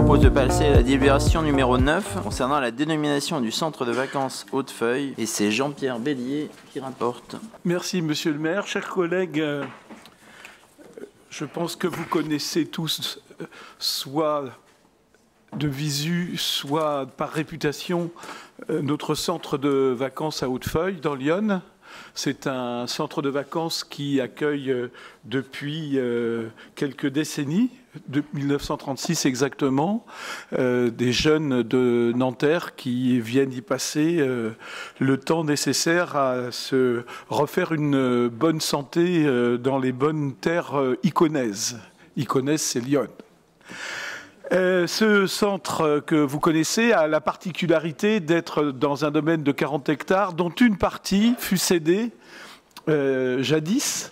propose de passer à la délibération numéro 9 concernant la dénomination du centre de vacances Hautefeuille. Et c'est Jean-Pierre Bélier qui rapporte. Merci, monsieur le maire. Chers collègues, je pense que vous connaissez tous, soit de visu, soit par réputation, notre centre de vacances à Hautefeuille, dans l'Yonne. C'est un centre de vacances qui accueille depuis quelques décennies, de 1936 exactement, des jeunes de Nanterre qui viennent y passer le temps nécessaire à se refaire une bonne santé dans les bonnes terres iconaises. Iconaises, c'est Lyon. Ce centre que vous connaissez a la particularité d'être dans un domaine de 40 hectares dont une partie fut cédée jadis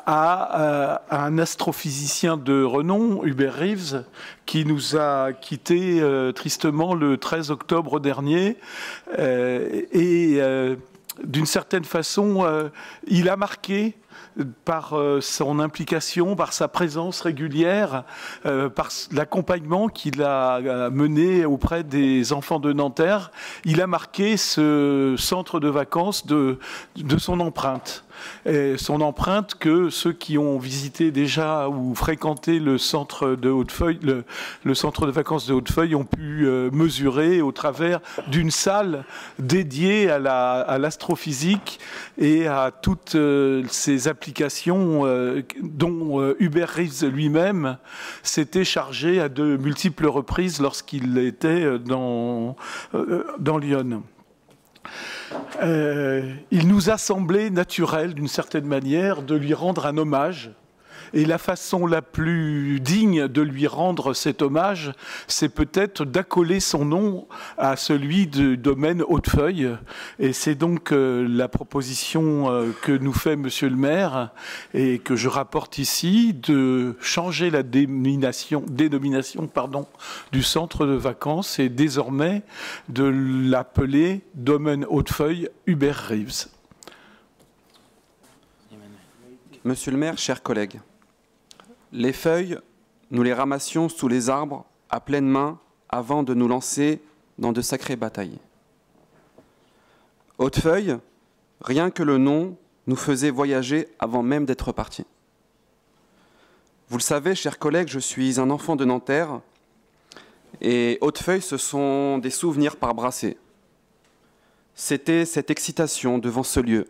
à un astrophysicien de renom, Hubert Reeves, qui nous a quittés tristement le 13 octobre dernier. D'une certaine façon, il a marqué par son implication, par sa présence régulière, par l'accompagnement qu'il a mené auprès des enfants de Nanterre, il a marqué ce centre de vacances de son empreinte. Et son empreinte que ceux qui ont visité déjà ou fréquenté le centre de Hautefeuille, le centre de vacances de Hautefeuille ont pu mesurer au travers d'une salle dédiée à l'astrophysique et à toutes ces applications dont Hubert Reeves lui-même s'était chargé à de multiples reprises lorsqu'il était dans Lyon. Il nous a semblé naturel, d'une certaine manière, de lui rendre un hommage. Et la façon la plus digne de lui rendre cet hommage, c'est peut-être d'accoler son nom à celui du domaine Hautefeuille. Et c'est donc la proposition que nous fait monsieur le maire et que je rapporte ici, de changer la dénomination du centre de vacances et désormais de l'appeler domaine Hautefeuille Hubert Reeves. Monsieur le maire, chers collègues, les feuilles, nous les ramassions sous les arbres à pleine main avant de nous lancer dans de sacrées batailles. Hautefeuille, rien que le nom nous faisait voyager avant même d'être partis. Vous le savez, chers collègues, je suis un enfant de Nanterre et Hautefeuille, ce sont des souvenirs par brassées. C'était cette excitation devant ce lieu.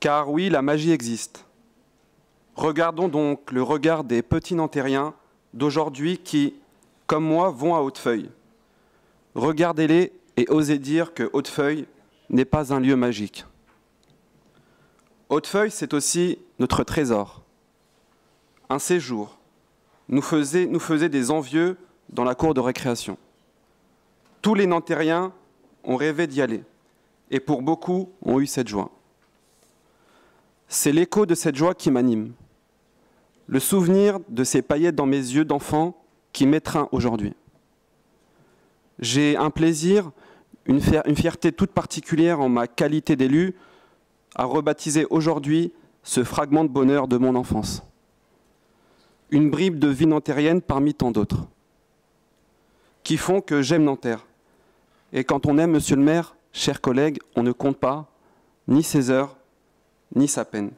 Car oui, la magie existe. Regardons donc le regard des petits Nantériens d'aujourd'hui qui, comme moi, vont à Hautefeuille. Regardez-les et osez dire que Hautefeuille n'est pas un lieu magique. Hautefeuille, c'est aussi notre trésor. Un séjour nous faisait des envieux dans la cour de récréation. Tous les Nantériens ont rêvé d'y aller et pour beaucoup ont eu cette joie. C'est l'écho de cette joie qui m'anime. Le souvenir de ces paillettes dans mes yeux d'enfant qui m'étreint aujourd'hui. J'ai un plaisir, une fierté toute particulière en ma qualité d'élu à rebaptiser aujourd'hui ce fragment de bonheur de mon enfance. Une bribe de vie nantérienne parmi tant d'autres qui font que j'aime Nanterre. Et quand on aime, monsieur le maire, chers collègues, on ne compte pas ni ses heures, ni sa peine.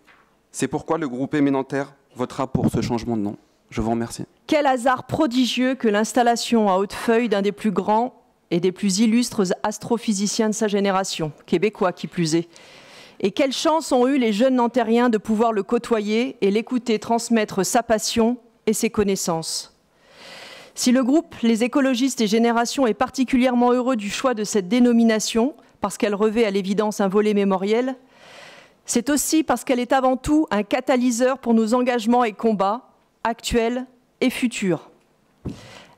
C'est pourquoi le groupe Aimer Nanterre votera pour ce changement de nom. Je vous remercie. Quel hasard prodigieux que l'installation à Hautefeuille d'un des plus grands et des plus illustres astrophysiciens de sa génération, québécois qui plus est. Et quelle chance ont eu les jeunes Nantériens de pouvoir le côtoyer et l'écouter transmettre sa passion et ses connaissances. Si le groupe Les Écologistes et Générations est particulièrement heureux du choix de cette dénomination, parce qu'elle revêt à l'évidence un volet mémoriel, c'est aussi parce qu'elle est avant tout un catalyseur pour nos engagements et combats, actuels et futurs.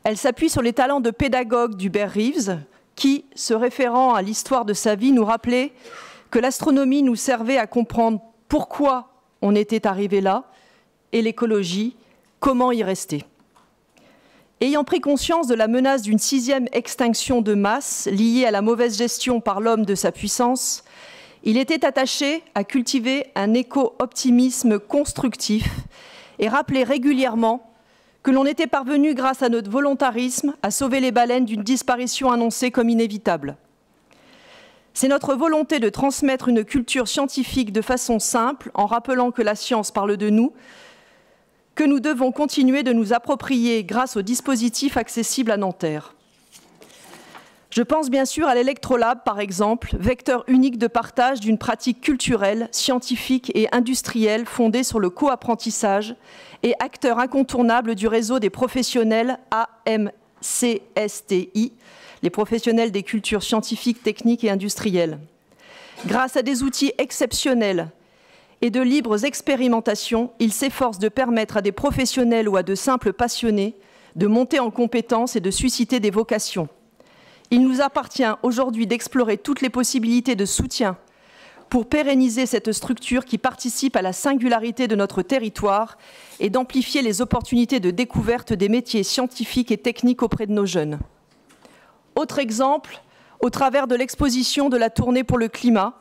Elle s'appuie sur les talents de pédagogue d'Hubert Reeves, qui, se référant à l'histoire de sa vie, nous rappelait que l'astronomie nous servait à comprendre pourquoi on était arrivé là, et l'écologie, comment y rester. Ayant pris conscience de la menace d'une 6e extinction de masse liée à la mauvaise gestion par l'homme de sa puissance, il était attaché à cultiver un éco-optimisme constructif et rappeler régulièrement que l'on était parvenu, grâce à notre volontarisme, à sauver les baleines d'une disparition annoncée comme inévitable. C'est notre volonté de transmettre une culture scientifique de façon simple, en rappelant que la science parle de nous, que nous devons continuer de nous approprier grâce aux dispositifs accessibles à Nanterre. Je pense bien sûr à l'Electrolab, par exemple, vecteur unique de partage d'une pratique culturelle, scientifique et industrielle fondée sur le co-apprentissage et acteur incontournable du réseau des professionnels AMCSTI, les professionnels des cultures scientifiques, techniques et industrielles. Grâce à des outils exceptionnels et de libres expérimentations, il s'efforce de permettre à des professionnels ou à de simples passionnés de monter en compétences et de susciter des vocations. Il nous appartient aujourd'hui d'explorer toutes les possibilités de soutien pour pérenniser cette structure qui participe à la singularité de notre territoire et d'amplifier les opportunités de découverte des métiers scientifiques et techniques auprès de nos jeunes. Autre exemple, au travers de l'exposition de la Tournée pour le climat,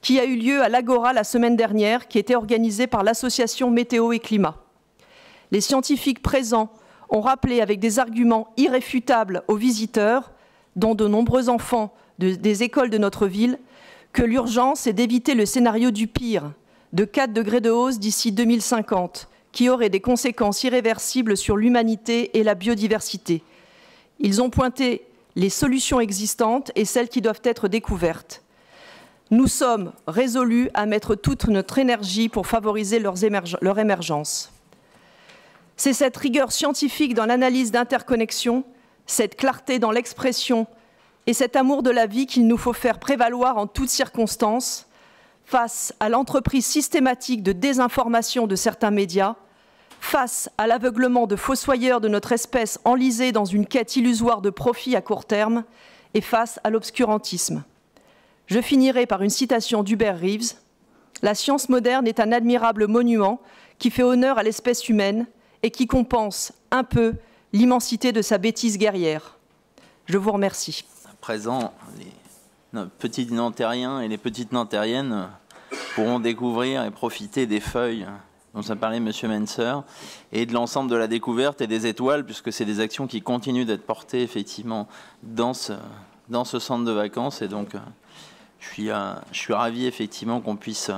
qui a eu lieu à l'Agora la semaine dernière, qui était organisée par l'association Météo et Climat. Les scientifiques présents ont rappelé avec des arguments irréfutables aux visiteurs, dont de nombreux enfants des écoles de notre ville, que l'urgence est d'éviter le scénario du pire, de 4 degrés de hausse d'ici 2050, qui aurait des conséquences irréversibles sur l'humanité et la biodiversité. Ils ont pointé les solutions existantes et celles qui doivent être découvertes. Nous sommes résolus à mettre toute notre énergie pour favoriser leur émergence. C'est cette rigueur scientifique dans l'analyse d'interconnexion, cette clarté dans l'expression et cet amour de la vie qu'il nous faut faire prévaloir en toutes circonstances face à l'entreprise systématique de désinformation de certains médias, face à l'aveuglement de fossoyeurs de notre espèce enlisés dans une quête illusoire de profit à court terme et face à l'obscurantisme. Je finirai par une citation d'Hubert Reeves. « La science moderne est un admirable monument qui fait honneur à l'espèce humaine et qui compense un peu l'immensité de sa bêtise guerrière. » Je vous remercie. À présent, les petits Nantériens et les petites Nantériennes pourront découvrir et profiter des feuilles dont a parlé M. Menser et de l'ensemble de la découverte et des étoiles, puisque c'est des actions qui continuent d'être portées effectivement dans ce centre de vacances. Et donc, je suis ravi effectivement qu'on puisse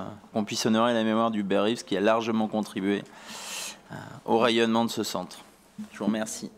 honorer la mémoire d'Hubert Reeves, qui a largement contribué au rayonnement de ce centre. Je vous remercie.